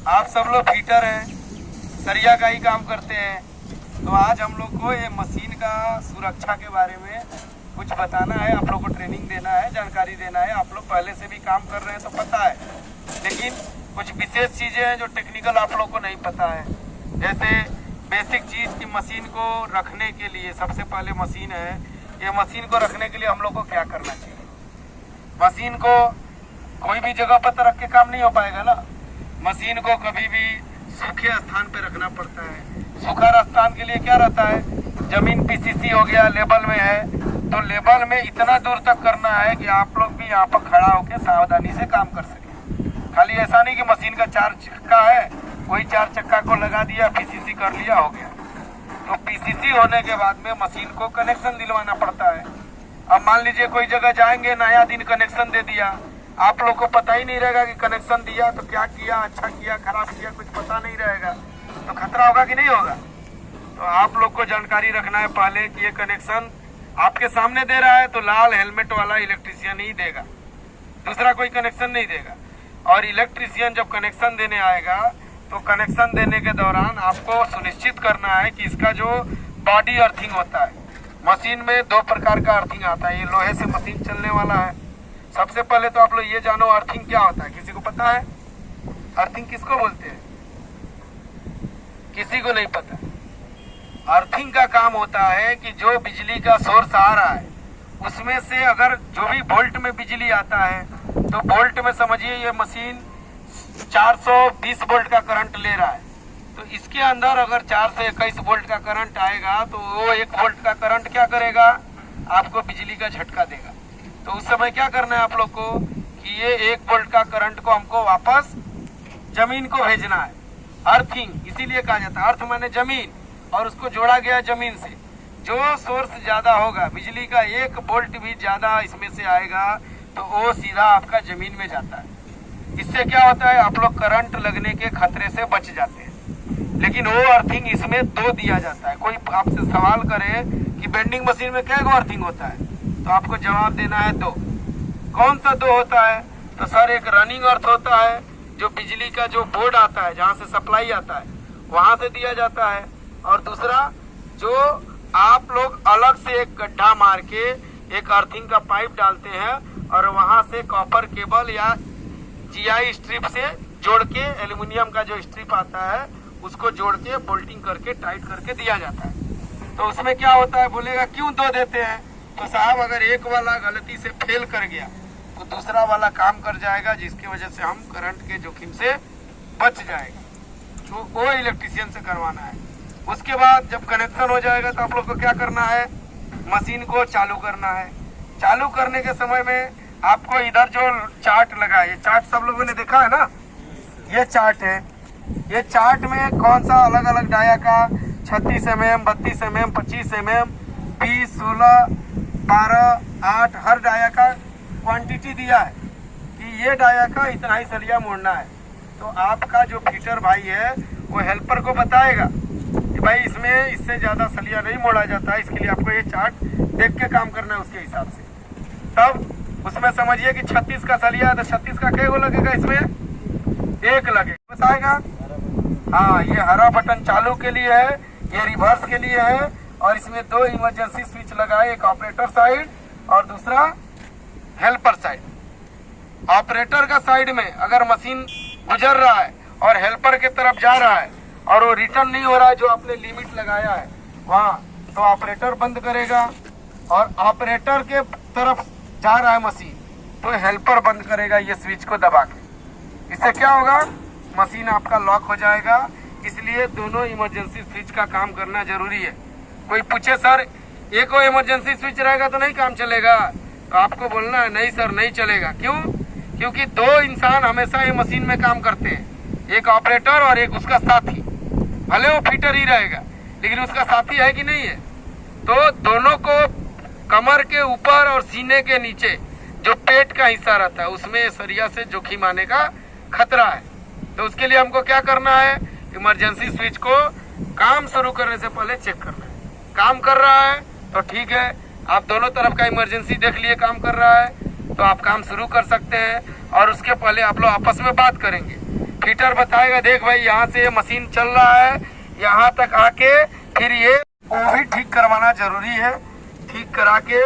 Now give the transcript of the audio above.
आप सब लोग फिटर हैं, सरिया का ही काम करते हैं, तो आज हम लोग को ये मशीन का सुरक्षा के बारे में कुछ बताना है, आप लोग को ट्रेनिंग देना है, जानकारी देना है। आप लोग पहले से भी काम कर रहे हैं तो पता है, लेकिन कुछ विशेष चीज़ें हैं जो टेक्निकल आप लोग को नहीं पता है। जैसे बेसिक चीज़ की मशीन को रखने के लिए सबसे पहले मशीन है, ये मशीन को रखने के लिए हम लोग को क्या करना चाहिए। मशीन को कोई भी जगह पर तो रख के काम नहीं हो पाएगा ना, मशीन को कभी भी सूखे स्थान पे रखना पड़ता है। सूखा स्थान के लिए क्या रहता है, जमीन पीसीसी हो गया, लेबल में है, तो लेबल में इतना दूर तक करना है कि आप लोग भी यहाँ पर खड़ा होकर सावधानी से काम कर सके। खाली ऐसा नहीं कि मशीन का 4 चक्का है, वही 4 चक्का को लगा दिया, पीसीसी कर लिया, हो गया। तो पीसीसी होने के बाद में मशीन को कनेक्शन दिलवाना पड़ता है। अब मान लीजिए कोई जगह जाएंगे, नया दिन कनेक्शन दे दिया, आप लोग को पता ही नहीं रहेगा कि कनेक्शन दिया तो क्या किया, अच्छा किया, खराब किया, कुछ पता नहीं रहेगा, तो खतरा होगा कि नहीं होगा। तो आप लोग को जानकारी रखना है पहले कि ये कनेक्शन आपके सामने दे रहा है तो लाल हेलमेट वाला इलेक्ट्रीशियन ही देगा, दूसरा कोई कनेक्शन नहीं देगा। और इलेक्ट्रीशियन जब कनेक्शन देने आएगा तो कनेक्शन देने के दौरान आपको सुनिश्चित करना है कि इसका जो बॉडी अर्थिंग होता है, मशीन में 2 प्रकार का अर्थिंग आता है। ये लोहे से मशीन चलने वाला है। सबसे पहले तो आप लोग ये जानो अर्थिंग क्या होता है, किसी को पता है अर्थिंग किसको बोलते हैं? किसी को नहीं पता। अर्थिंग का काम होता है कि जो बिजली का सोर्स आ रहा है उसमें से अगर जो भी वोल्ट में बिजली आता है तो वोल्ट में समझिए ये मशीन 420 वोल्ट का करंट ले रहा है, तो इसके अंदर अगर 4 से 21 वोल्ट का करंट आएगा तो वो 1 वोल्ट का करंट क्या करेगा, आपको बिजली का झटका देगा। तो उस समय क्या करना है आप लोग को कि ये 1 वोल्ट का करंट को हमको वापस जमीन को भेजना है। अर्थिंग इसीलिए कहा जाता है, अर्थ माने जमीन, और उसको जोड़ा गया जमीन से। जो सोर्स ज्यादा होगा, बिजली का 1 वोल्ट भी ज्यादा इसमें से आएगा तो वो सीधा आपका जमीन में जाता है। इससे क्या होता है, आप लोग करंट लगने के खतरे से बच जाते हैं। लेकिन वो अर्थिंग इसमें 2 दिया जाता है। कोई आपसे सवाल करे कि बेंडिंग मशीन में क्या अर्थिंग होता है, तो आपको जवाब देना है 2। कौन सा 2 होता है? तो सर एक रनिंग अर्थ होता है, जो बिजली का जो बोर्ड आता है, जहाँ से सप्लाई आता है वहां से दिया जाता है। और दूसरा जो आप लोग अलग से एक गड्ढा मार के एक अर्थिंग का पाइप डालते हैं और वहां से कॉपर केबल या जीआई स्ट्रिप से जोड़ के, एल्यूमिनियम का जो स्ट्रिप आता है उसको जोड़ के बोल्टिंग करके टाइट करके दिया जाता है। तो उसमें क्या होता है, बोलेगा क्यों 2 देते हैं? तो साहब अगर एक वाला गलती से फेल कर गया तो दूसरा वाला काम कर जाएगा, जिसकी वजह से हम करंट के जोखिम से बच जाएगा। तो वो इलेक्ट्रीशियन से करवाना है। उसके बाद जब कनेक्शन हो जाएगा तो आप लोग को क्या करना है, मशीन को चालू करना है। चालू करने के समय में आपको इधर जो चार्ट लगा है, ये चार्ट सब लोगों ने देखा है ना, ये चार्ट है। ये चार्ट में कौन सा अलग अलग डाया का 36 mm, 32 mm, 25 mm, 20, 16, 12, 8 हर डाया का क्वांटिटी दिया है कि ये डाया का इतना ही सरिया मोड़ना है। तो आपका जो फिटर भाई है वो हेल्पर को बताएगा कि भाई इसमें इससे ज्यादा सलिया नहीं मोड़ा जाता है, इसके लिए आपको ये चार्ट देख के काम करना है उसके हिसाब से। तब उसमें समझिए कि 36 का सलिया है तो 36 का क्या लगेगा, इसमें 1 लगेगा, बताएगा। हाँ, ये हरा बटन चालू के लिए है, ये रिवर्स के लिए है, और इसमें 2 इमरजेंसी स्विच लगा है, एक ऑपरेटर साइड और दूसरा हेल्पर साइड। ऑपरेटर का साइड में अगर मशीन गुजर रहा है और हेल्पर के तरफ जा रहा है और वो रिटर्न नहीं हो रहा है जो आपने लिमिट लगाया है वहाँ, तो ऑपरेटर बंद करेगा। और ऑपरेटर के तरफ जा रहा है मशीन तो हेल्पर बंद करेगा ये स्विच को दबा के। इससे क्या होगा, मशीन आपका लॉक हो जाएगा। इसलिए दोनों इमरजेंसी स्विच का काम करना जरूरी है। कोई पूछे सर एक वो इमरजेंसी स्विच रहेगा तो नहीं काम चलेगा, तो आपको बोलना है नहीं सर नहीं चलेगा। क्यों? क्योंकि 2 इंसान हमेशा ये मशीन में काम करते हैं, एक ऑपरेटर और एक उसका साथी। भले वो फिटर ही रहेगा लेकिन उसका साथी है कि नहीं है। तो दोनों को कमर के ऊपर और सीने के नीचे जो पेट का हिस्सा रहता है उसमें सरिया से जोखिम आने का खतरा है। तो उसके लिए हमको क्या करना है, इमरजेंसी स्विच को काम शुरू करने से पहले चेक करना है। काम कर रहा है तो ठीक है, आप दोनों तरफ का इमरजेंसी देख लिए काम कर रहा है तो आप काम शुरू कर सकते हैं। और उसके पहले आप लोग आपस में बात करेंगे फिटर बताएगा देख भाई यहाँ से ये मशीन चल रहा है, यहाँ तक आके फिर ये वो भी ठीक करवाना जरूरी है। ठीक करा के